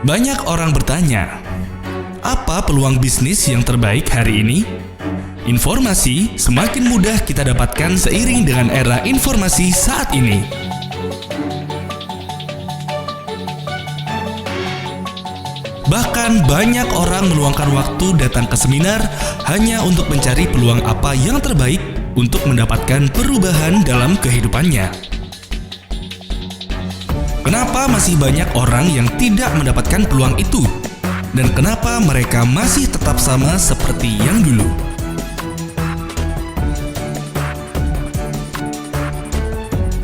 Banyak orang bertanya, apa peluang bisnis yang terbaik hari ini? Informasi semakin mudah kita dapatkan seiring dengan era informasi saat ini. Bahkan banyak orang meluangkan waktu datang ke seminar hanya untuk mencari peluang apa yang terbaik untuk mendapatkan perubahan dalam kehidupannya. Kenapa masih banyak orang yang tidak mendapatkan peluang itu? Dan kenapa mereka masih tetap sama seperti yang dulu?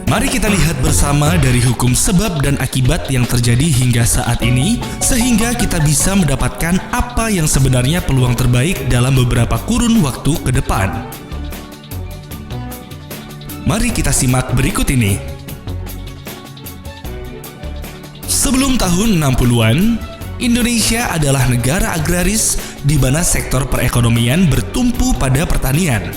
Mari kita lihat bersama dari hukum sebab dan akibat yang terjadi hingga saat ini, sehingga kita bisa mendapatkan apa yang sebenarnya peluang terbaik dalam beberapa kurun waktu ke depan. Mari kita simak berikut ini. Sebelum tahun 60-an, Indonesia adalah negara agraris di mana sektor perekonomian bertumpu pada pertanian.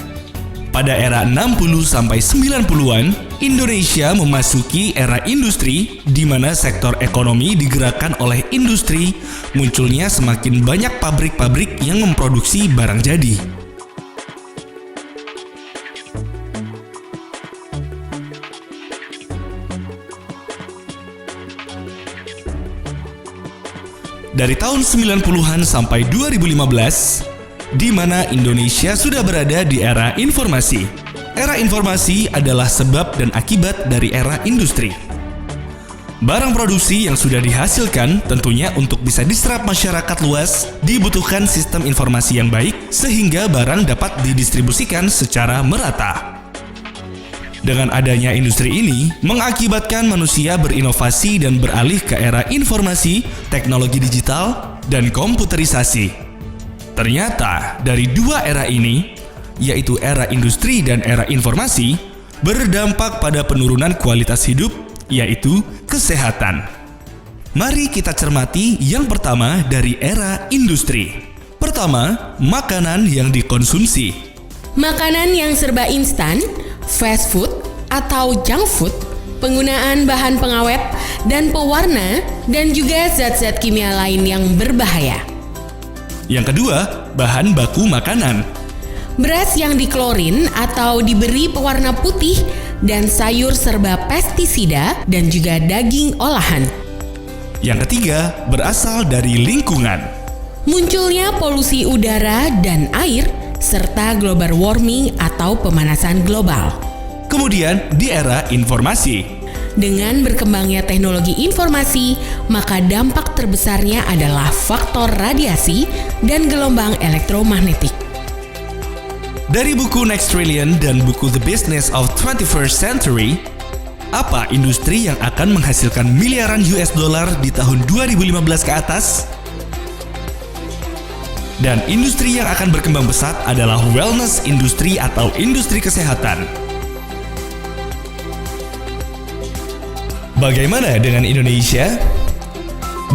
Pada era 60-90-an, Indonesia memasuki era industri di mana sektor ekonomi digerakkan oleh industri, munculnya semakin banyak pabrik-pabrik yang memproduksi barang jadi. Dari tahun 90-an sampai 2015, di mana Indonesia sudah berada di era informasi. Era informasi adalah sebab dan akibat dari era industri. Barang produksi yang sudah dihasilkan tentunya untuk bisa diserap masyarakat luas dibutuhkan sistem informasi yang baik sehingga barang dapat didistribusikan secara merata. Dengan adanya industri ini, mengakibatkan manusia berinovasi dan beralih ke era informasi, teknologi digital, dan komputerisasi. Ternyata, dari dua era ini, yaitu era industri dan era informasi, berdampak pada penurunan kualitas hidup, yaitu kesehatan. Mari kita cermati yang pertama dari era industri. Pertama, makanan yang dikonsumsi. Makanan yang serba instan, fast food atau junk food, penggunaan bahan pengawet dan pewarna, dan juga zat-zat kimia lain yang berbahaya. Yang kedua, bahan baku makanan. Beras yang diklorin atau diberi pewarna putih dan sayur serba pestisida dan juga daging olahan. Yang ketiga, berasal dari lingkungan. Munculnya polusi udara dan air serta global warming atau pemanasan global. Kemudian di era informasi. Dengan berkembangnya teknologi informasi, maka dampak terbesarnya adalah faktor radiasi dan gelombang elektromagnetik. Dari buku Next Trillion dan buku The Business of 21st Century, apa industri yang akan menghasilkan miliaran US dollar di tahun 2015 ke atas? Dan industri yang akan berkembang pesat adalah wellness industri atau industri kesehatan. Bagaimana dengan Indonesia?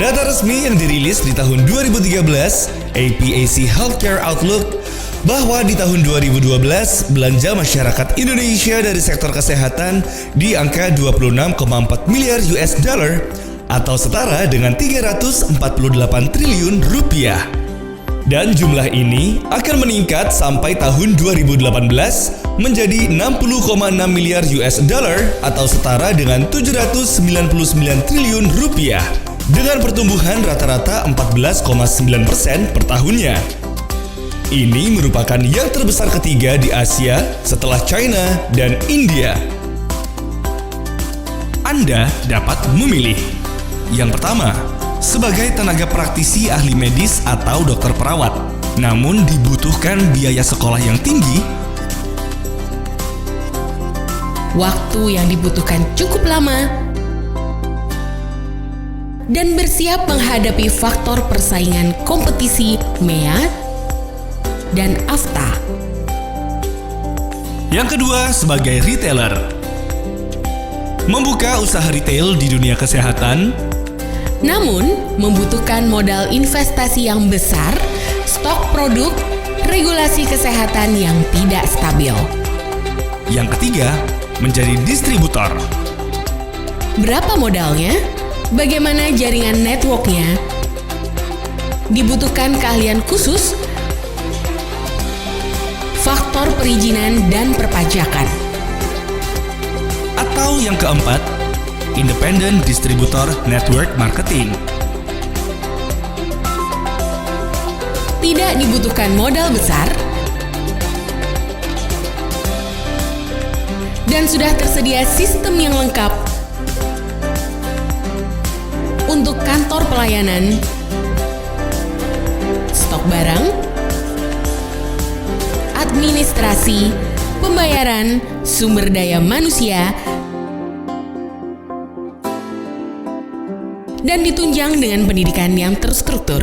Data resmi yang dirilis di tahun 2013, APAC Healthcare Outlook, bahwa di tahun 2012, belanja masyarakat Indonesia dari sektor kesehatan di angka 26,4 miliar US dollar atau setara dengan 348 triliun rupiah. Dan jumlah ini akan meningkat sampai tahun 2018 menjadi 60,6 miliar US dollar atau setara dengan 799 triliun rupiah dengan pertumbuhan rata-rata 14,9% per tahunnya. Ini merupakan yang terbesar ketiga di Asia setelah China dan India. Anda dapat memilih. Yang pertama, sebagai tenaga praktisi ahli medis atau dokter perawat, namun dibutuhkan biaya sekolah yang tinggi, waktu yang dibutuhkan cukup lama, dan bersiap menghadapi faktor persaingan kompetisi MEA dan AFTA. Yang kedua, sebagai retailer, membuka usaha retail di dunia kesehatan, namun membutuhkan modal investasi yang besar, stok produk, regulasi kesehatan yang tidak stabil. Yang ketiga, menjadi distributor. Berapa modalnya? Bagaimana jaringan networknya? dibutuhkan keahlian khusus, faktor perizinan dan perpajakan. Atau yang keempat, Independent Distributor Network Marketing. Tidak dibutuhkan modal besar dan sudah tersedia sistem yang lengkap untuk kantor pelayanan, stok barang, administrasi, pembayaran, sumber daya manusia, dan ditunjang dengan pendidikan yang terstruktur.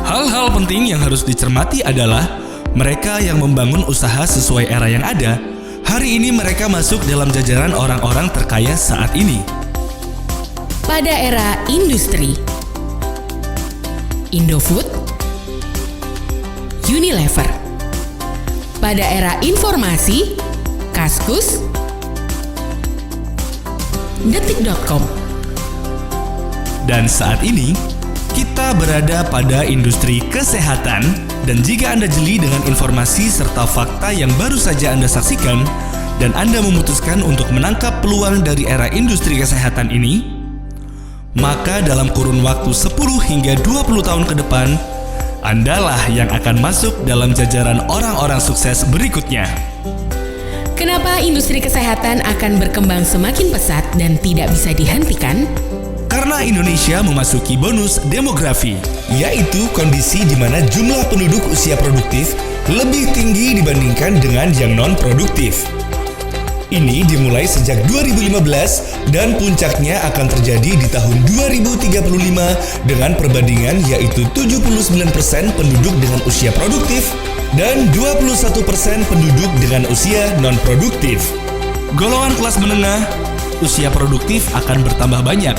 Hal-hal penting yang harus dicermati adalah mereka yang membangun usaha sesuai era yang ada. Hari ini mereka masuk dalam jajaran orang-orang terkaya saat ini. Pada era industri, Indofood, Unilever. Pada era informasi, Kaskus, Detik.com. Dan saat ini, kita berada pada industri kesehatan, dan jika Anda jeli dengan informasi serta fakta yang baru saja Anda saksikan, dan Anda memutuskan untuk menangkap peluang dari era industri kesehatan ini, maka dalam kurun waktu 10 hingga 20 tahun ke depan, Andalah yang akan masuk dalam jajaran orang-orang sukses berikutnya. Kenapa industri kesehatan akan berkembang semakin pesat dan tidak bisa dihentikan? Karena Indonesia memasuki bonus demografi, yaitu kondisi di mana jumlah penduduk usia produktif lebih tinggi dibandingkan dengan yang non-produktif. Ini dimulai sejak 2015 dan puncaknya akan terjadi di tahun 2035 dengan perbandingan yaitu 79% penduduk dengan usia produktif dan 21% penduduk dengan usia non-produktif. Golongan kelas menengah, usia produktif akan bertambah banyak.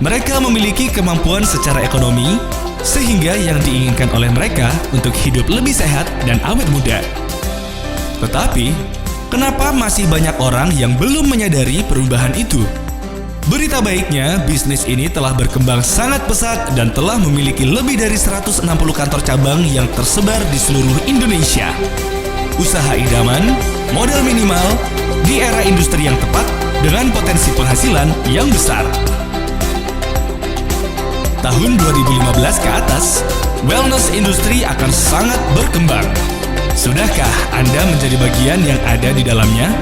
Mereka memiliki kemampuan secara ekonomi, sehingga yang diinginkan oleh mereka untuk hidup lebih sehat dan awet muda. Tetapi, kenapa masih banyak orang yang belum menyadari perubahan itu? Berita baiknya, bisnis ini telah berkembang sangat pesat dan telah memiliki lebih dari 160 kantor cabang yang tersebar di seluruh Indonesia. Usaha idaman, modal minimal, di era industri yang tepat dengan potensi penghasilan yang besar. Tahun 2015 ke atas, wellness industri akan sangat berkembang. Sudahkah Anda menjadi bagian yang ada di dalamnya?